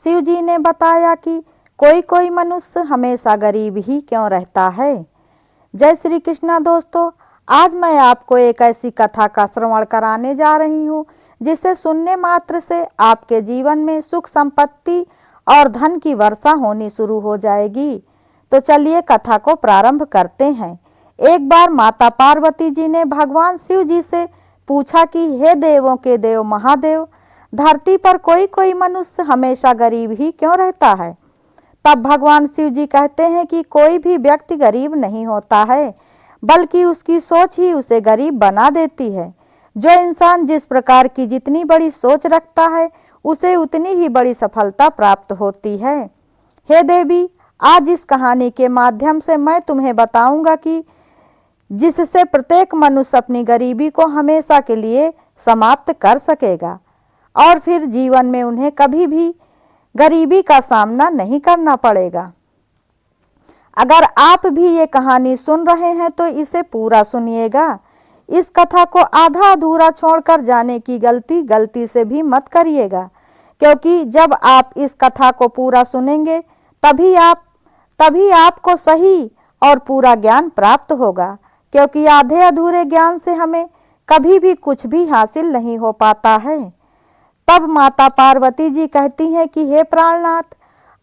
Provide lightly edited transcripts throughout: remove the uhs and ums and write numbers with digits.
शिव जी ने बताया कि कोई कोई मनुष्य हमेशा गरीब ही क्यों रहता है। जय श्री कृष्णा दोस्तों, आज मैं आपको एक ऐसी कथा का श्रवण कराने जा रही हूँ जिसे सुनने मात्र से आपके जीवन में सुख संपत्ति और धन की वर्षा होनी शुरू हो जाएगी। तो चलिए कथा को प्रारंभ करते हैं। एक बार माता पार्वती जी ने भगवान शिव जी से पूछा कि हे देवों के देव महादेव, धरती पर कोई कोई मनुष्य हमेशा गरीब ही क्यों रहता है। तब भगवान शिव जी कहते हैं कि कोई भी व्यक्ति गरीब नहीं होता है, बल्कि उसकी सोच ही उसे गरीब बना देती है। जो इंसान जिस प्रकार की जितनी बड़ी सोच रखता है, उसे उतनी ही बड़ी सफलता प्राप्त होती है। हे देवी, आज इस कहानी के माध्यम से मैं तुम्हें बताऊंगा कि जिससे प्रत्येक मनुष्य अपनी गरीबी को हमेशा के लिए समाप्त कर सकेगा और फिर जीवन में उन्हें कभी भी गरीबी का सामना नहीं करना पड़ेगा। अगर आप भी ये कहानी सुन रहे हैं तो इसे पूरा सुनिएगा। इस कथा को आधा अधूरा छोड़कर जाने की गलती से भी मत करिएगा, क्योंकि जब आप इस कथा को पूरा सुनेंगे तभी आपको सही और पूरा ज्ञान प्राप्त होगा, क्योंकि आधे अधूरे ज्ञान से हमें कभी भी कुछ भी हासिल नहीं हो पाता है। तब माता पार्वती जी कहती हैं कि हे प्राणनाथ,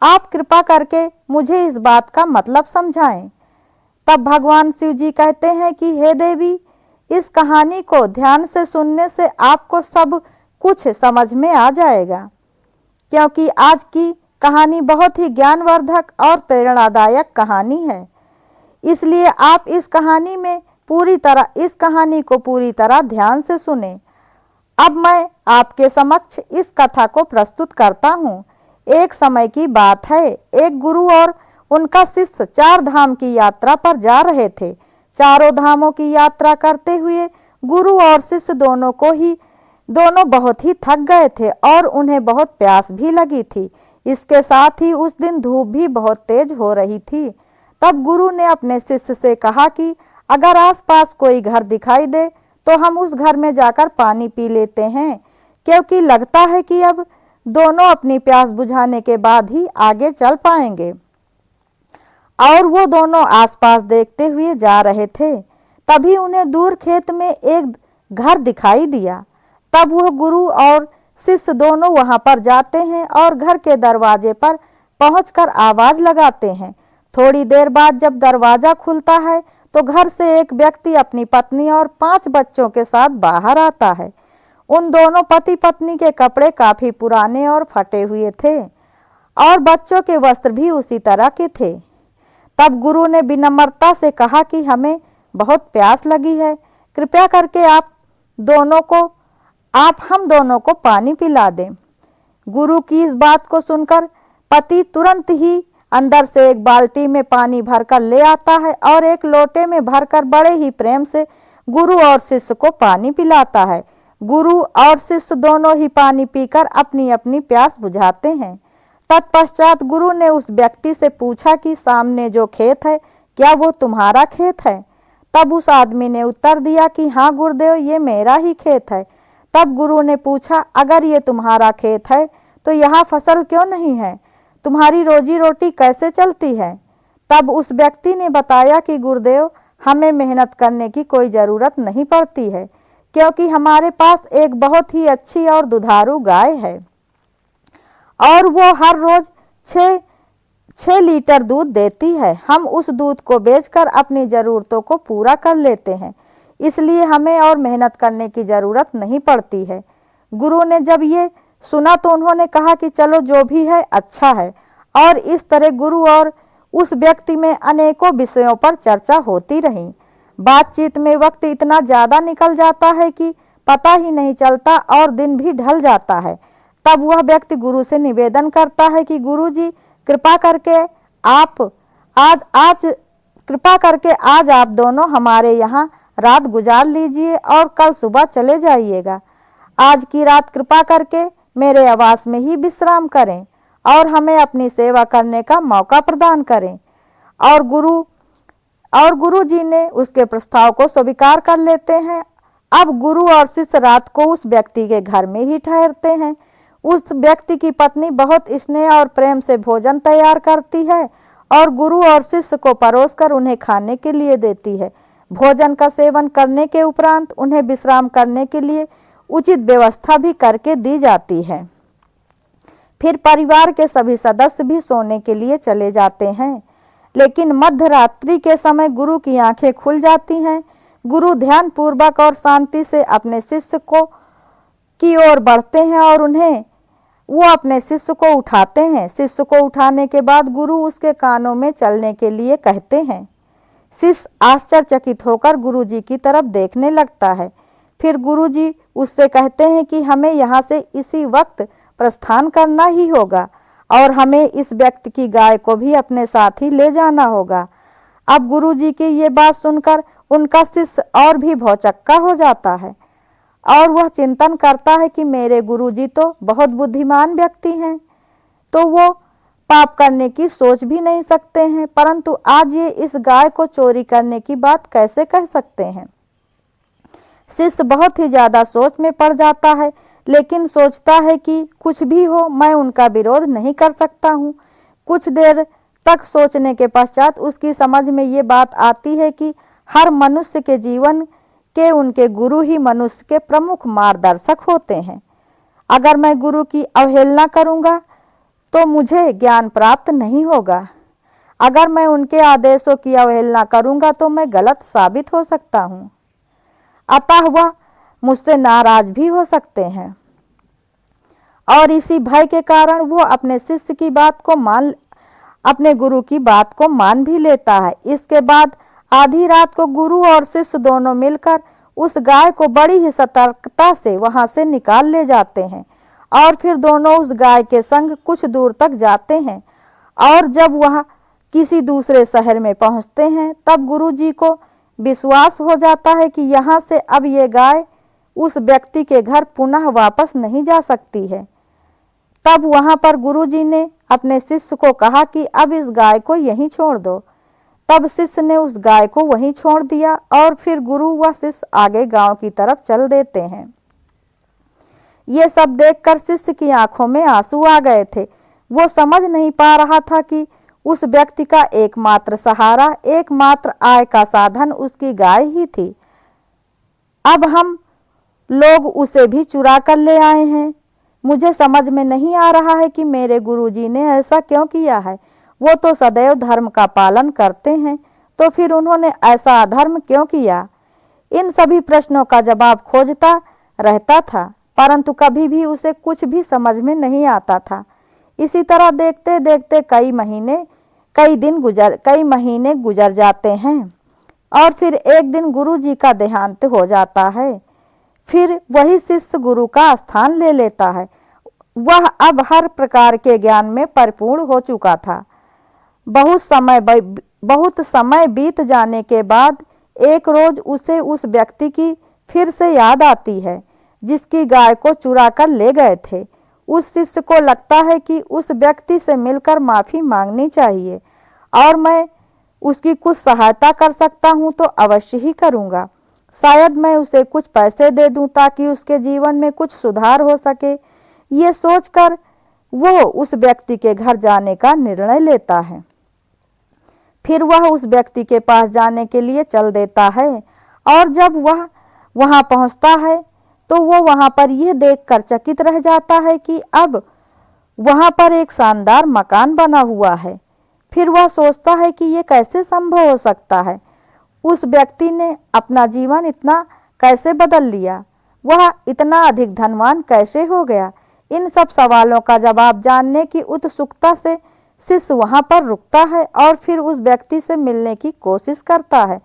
आप कृपा करके मुझे इस बात का मतलब समझाएं। तब भगवान शिव जी कहते हैं कि हे देवी, इस कहानी को ध्यान से सुनने से आपको सब कुछ समझ में आ जाएगा, क्योंकि आज की कहानी बहुत ही ज्ञानवर्धक और प्रेरणादायक कहानी है। इसलिए आप इस कहानी को पूरी तरह ध्यान से सुने। अब मैं आपके समक्ष इस कथा को प्रस्तुत करता हूँ। एक समय की बात है, एक गुरु और उनका शिष्य 4 धाम की यात्रा पर जा रहे थे। चारों धामों की यात्रा करते हुए गुरु और शिष्य दोनों बहुत ही थक गए थे और उन्हें बहुत प्यास भी लगी थी। इसके साथ ही उस दिन धूप भी बहुत तेज हो रही थी। तब गुरु ने अपने शिष्य से कहा कि अगर आसपास कोई घर दिखाई दे तो हम उस घर में जाकर पानी पी लेते हैं, क्योंकि लगता है कि अब दोनों अपनी प्यास बुझाने के बाद ही आगे चल पाएंगे। और वो दोनों आसपास देखते हुए जा रहे थे। तभी उन्हें दूर खेत में एक घर दिखाई दिया। तब वह गुरु और शिष्य दोनों वहां पर जाते हैं और घर के दरवाजे पर पहुंचकर आवाज लगाते हैं। थोड़ी देर बाद जब दरवाजा खुलता है तो घर से एक व्यक्ति अपनी पत्नी और 5 बच्चों के साथ बाहर आता है। उन दोनों पति पत्नी के कपड़े काफी पुराने और फटे हुए थे और बच्चों के वस्त्र भी उसी तरह के थे। तब गुरु ने विनम्रता से कहा कि हमें बहुत प्यास लगी है, कृपया करके आप हम दोनों को पानी पिला दें। गुरु की इस बात को सुनकर पति तुरंत ही अंदर से एक बाल्टी में पानी भरकर ले आता है और एक लोटे में भरकर बड़े ही प्रेम से गुरु और शिष्य को पानी पिलाता है। गुरु और शिष्य दोनों ही पानी पीकर अपनी अपनी प्यास बुझाते हैं। तत्पश्चात गुरु ने उस व्यक्ति से पूछा कि सामने जो खेत है, क्या वो तुम्हारा खेत है? तब उस आदमी ने उत्तर दिया कि हाँ गुरुदेव, ये मेरा ही खेत है। तब गुरु ने पूछा, अगर ये तुम्हारा खेत है तो यहाँ फसल क्यों नहीं है? तुम्हारी रोजी रोटी कैसे चलती है? तब उस व्यक्ति ने बताया कि गुरुदेव, हमें मेहनत करने की कोई ज़रूरत नहीं पड़ती है, क्योंकि हमारे पास एक बहुत ही अच्छी और दुधारू गाय है और वो हर रोज 6 लीटर दूध देती है। हम उस दूध को बेचकर अपनी ज़रूरतों को पूरा कर लेते हैं, इसलिए हमें और मेहनत करने की ज़रूरत नहीं पड़ती है। गुरु ने जब ये सुना तो उन्होंने कहा कि चलो जो भी है अच्छा है। और इस तरह गुरु और उस व्यक्ति में अनेकों विषयों पर चर्चा होती रही। बातचीत में वक्त इतना ज़्यादा निकल जाता है कि पता ही नहीं चलता और दिन भी ढल जाता है। तब वह व्यक्ति गुरु से निवेदन करता है कि गुरु जी, कृपा करके आज आप दोनों हमारे यहाँ रात गुजार लीजिए और कल सुबह चले जाइएगा। आज की रात कृपा करके मेरे आवास में ही विश्राम करें और हमें अपनी सेवा करने का मौका प्रदान करें। और गुरु जी ने उसके प्रस्ताव को स्वीकार कर लेते हैं। अब गुरु और शिष्य रात को उस व्यक्ति के घर में ही ठहरते हैं। उस व्यक्ति की पत्नी बहुत स्नेह और प्रेम से भोजन तैयार करती है और गुरु और शिष्य को परोसकर उन्हें खाने के लिए देती है। भोजन का सेवन करने के उपरांत उन्हें विश्राम करने के लिए उचित व्यवस्था भी करके दी जाती है। फिर परिवार के सभी सदस्य भी सोने के लिए चले जाते हैं, लेकिन मध्य रात्रि के समय गुरु की आंखें खुल जाती हैं। गुरु ध्यान पूर्वक और शांति से अपने शिष्य को की ओर बढ़ते हैं और वो अपने शिष्य को उठाते हैं। शिष्य को उठाने के बाद गुरु उसके कानों में चलने के लिए कहते हैं। शिष्य आश्चर्यचकित होकर गुरु जी की तरफ देखने लगता है। फिर गुरु जी उससे कहते हैं कि हमें यहाँ से इसी वक्त प्रस्थान करना ही होगा और हमें इस व्यक्ति की गाय को भी अपने साथ ही ले जाना होगा। अब गुरु जी की ये बात सुनकर उनका शिष्य और भी भौचक्का हो जाता है और वह चिंतन करता है कि मेरे गुरु जी तो बहुत बुद्धिमान व्यक्ति हैं, तो वो पाप करने की सोच भी नहीं सकते हैं, परंतु आज ये इस गाय को चोरी करने की बात कैसे कह सकते हैं। शिष्य बहुत ही ज्यादा सोच में पड़ जाता है, लेकिन सोचता है कि कुछ भी हो मैं उनका विरोध नहीं कर सकता हूँ। कुछ देर तक सोचने के पश्चात उसकी समझ में ये बात आती है कि हर मनुष्य के जीवन के उनके गुरु ही मनुष्य के प्रमुख मार्गदर्शक होते हैं। अगर मैं गुरु की अवहेलना करूँगा तो मुझे ज्ञान प्राप्त नहीं होगा। अगर मैं उनके आदेशों की अवहेलना करूँगा तो मैं गलत साबित हो सकता हूँ, अतः वह मुझसे नाराज भी हो सकते हैं। और इसी भय के कारण वो अपने शिष्य की बात को अपने गुरु की बात को मान भी लेता है। इसके बाद आधी रात को गुरु और शिष्य दोनों मिलकर उस गाय को बड़ी ही सतर्कता से वहां से निकाल ले जाते हैं और फिर दोनों उस गाय के संग कुछ दूर तक जाते हैं और जब वह किसी दूसरे शहर में पहुंचते हैं तब गुरु जी को विश्वास हो जाता है कि यहाँ से अब ये गाय उस व्यक्ति के घर पुनः वापस नहीं जा सकती है। तब वहां पर गुरु जी ने अपने शिष्य को कहा कि अब इस गाय को यहीं छोड़ दो। तब शिष्य ने उस गाय को वहीं छोड़ दिया और फिर गुरु व शिष्य आगे गांव की तरफ चल देते हैं। ये सब देखकर शिष्य की आंखों में आंसू आ गए थे। वो समझ नहीं पा रहा था कि उस व्यक्ति का एकमात्र सहारा, एकमात्र आय का साधन उसकी गाय ही थी। अब हम लोग उसे भी चुरा कर ले आए हैं। मुझे समझ में नहीं आ रहा है कि मेरे गुरुजी ने ऐसा क्यों किया है। वो तो सदैव धर्म का पालन करते हैं, तो फिर उन्होंने ऐसा अधर्म क्यों किया। इन सभी प्रश्नों का जवाब खोजता रहता था, परंतु कभी भी उसे कुछ भी समझ में नहीं आता था। इसी तरह देखते देखते कई महीने गुजर जाते हैं और फिर एक दिन गुरु जी का देहांत हो जाता है। फिर वही शिष्य गुरु का स्थान ले लेता है। वह अब हर प्रकार के ज्ञान में परिपूर्ण हो चुका था। बहुत समय बीत जाने के बाद एक रोज उसे उस व्यक्ति की फिर से याद आती है जिसकी गाय को चुरा कर ले गए थे। उस शिष्य को लगता है कि उस व्यक्ति से मिलकर माफी मांगनी चाहिए और मैं उसकी कुछ सहायता कर सकता हूं तो अवश्य ही करूंगा। शायद मैं उसे कुछ पैसे दे दूं ताकि उसके जीवन में कुछ सुधार हो सके। ये सोचकर वो उस व्यक्ति के घर जाने का निर्णय लेता है। फिर वह उस व्यक्ति के पास जाने के लिए चल देता है और जब वह वहां पहुंचता है तो वो वहां पर यह देखकर चकित रह जाता है कि अब वहां पर एक शानदार मकान बना हुआ है। फिर वह सोचता है कि ये कैसे संभव हो सकता है। उस व्यक्ति ने अपना जीवन इतना कैसे बदल लिया, वह इतना अधिक धनवान कैसे हो गया। इन सब सवालों का जवाब जानने की उत्सुकता से शिष्य वहां पर रुकता है और फिर उस व्यक्ति से मिलने की कोशिश करता है।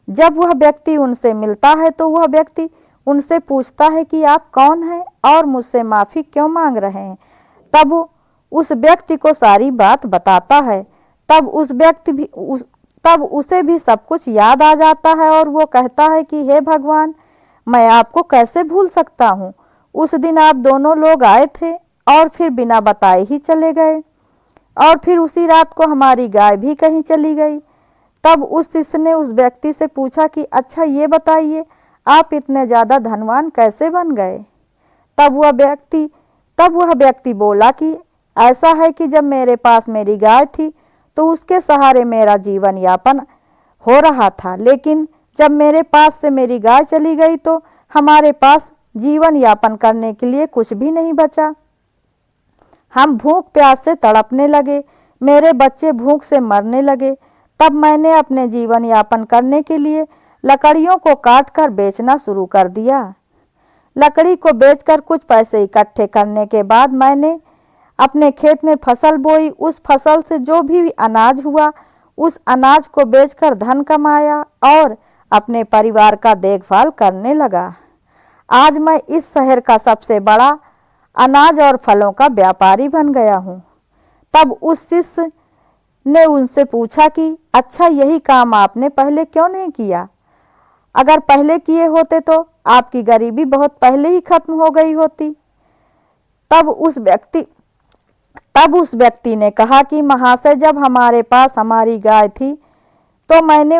जब वह व्यक्ति उनसे मिलता है तो वह व्यक्ति उनसे पूछता है कि आप कौन हैं और मुझसे माफी क्यों मांग रहे हैं। तब उस व्यक्ति को सारी बात बताता है। तब उसे भी सब कुछ याद आ जाता है और वो कहता है कि हे भगवान, मैं आपको कैसे भूल सकता हूँ। उस दिन आप दोनों लोग आए थे और फिर बिना बताए ही चले गए और फिर उसी रात को हमारी गाय भी कहीं चली गई। तब उस शिष्य ने उस व्यक्ति से पूछा कि अच्छा ये बताइए, आप इतने ज़्यादा धनवान कैसे बन गए। तब वह व्यक्ति तब वह व्यक्ति बोला कि ऐसा है कि जब मेरे पास मेरी गाय थी तो उसके सहारे मेरा जीवन यापन हो रहा था, लेकिन जब मेरे पास से मेरी गाय चली गई तो हमारे पास जीवन यापन करने के लिए कुछ भी नहीं बचा। हम भूख प्यास से तड़पने लगे, मेरे बच्चे भूख से मरने लगे। तब मैंने अपने जीवन यापन करने के लिए लकड़ियों को काट कर बेचना शुरू कर दिया। लकड़ी को बेचकर कुछ पैसे इकट्ठे करने के बाद मैंने अपने खेत में फसल बोई। उस फसल से जो भी अनाज हुआ उस अनाज को बेचकर धन कमाया और अपने परिवार का देखभाल करने लगा। आज मैं इस शहर का सबसे बड़ा अनाज और फलों का व्यापारी बन गया हूँ। तब उस शिष्य ने उनसे पूछा कि अच्छा, यही काम आपने पहले क्यों नहीं किया? अगर पहले किए होते तो आपकी गरीबी बहुत पहले ही खत्म हो गई होती। तब उस व्यक्ति ने कहा कि महाशय, जब हमारे पास हमारी गाय थी तो मैं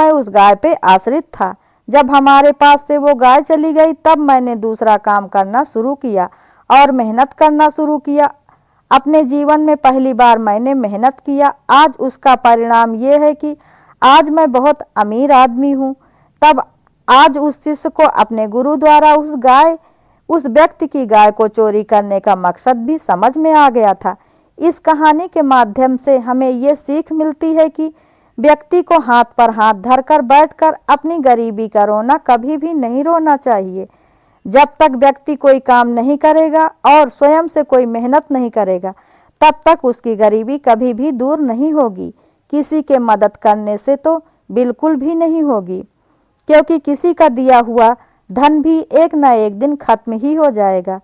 उस गाय पे आश्रित था। जब हमारे पास से वो गाय चली गई तब मैंने दूसरा काम करना शुरू किया और मेहनत करना शुरू किया। अपने जीवन में पहली बार मैंने मेहनत किया। आज उसका परिणाम ये है कि आज मैं बहुत अमीर आदमी हूँ। तब आज उस शिष्य को अपने गुरु द्वारा उस व्यक्ति की गाय को चोरी करने का मकसद भी समझ में आ गया था। इस कहानी के माध्यम से हमें ये सीख मिलती है कि व्यक्ति को हाथ पर हाथ धरकर बैठकर अपनी गरीबी का रोना कभी भी नहीं रोना चाहिए। जब तक व्यक्ति कोई काम नहीं करेगा और स्वयं से कोई मेहनत नहीं करेगा तब तक उसकी गरीबी कभी भी दूर नहीं होगी। किसी के मदद करने से तो बिल्कुल भी नहीं होगी, क्योंकि किसी का दिया हुआ धन भी एक न एक दिन खत्म ही हो जाएगा।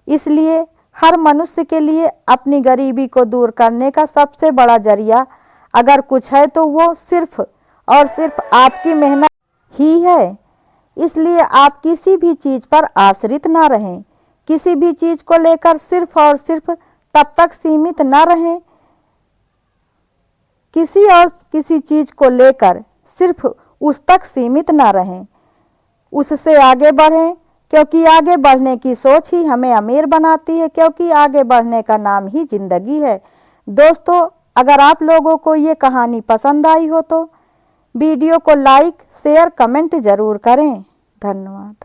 इसलिए हर मनुष्य के लिए अपनी गरीबी को दूर करने का सबसे बड़ा जरिया अगर कुछ है तो वो सिर्फ और सिर्फ आपकी मेहनत ही है। इसलिए आप किसी भी चीज़ पर आश्रित ना रहें। किसी भी चीज़ को लेकर सिर्फ और सिर्फ तब तक सीमित ना रहें। किसी चीज़ को लेकर सिर्फ उस तक सीमित ना रहें, उससे आगे बढ़ें, क्योंकि आगे बढ़ने की सोच ही हमें अमीर बनाती है, क्योंकि आगे बढ़ने का नाम ही जिंदगी है। दोस्तों, अगर आप लोगों को ये कहानी पसंद आई हो तो वीडियो को लाइक, शेयर, कमेंट ज़रूर करें। धन्यवाद।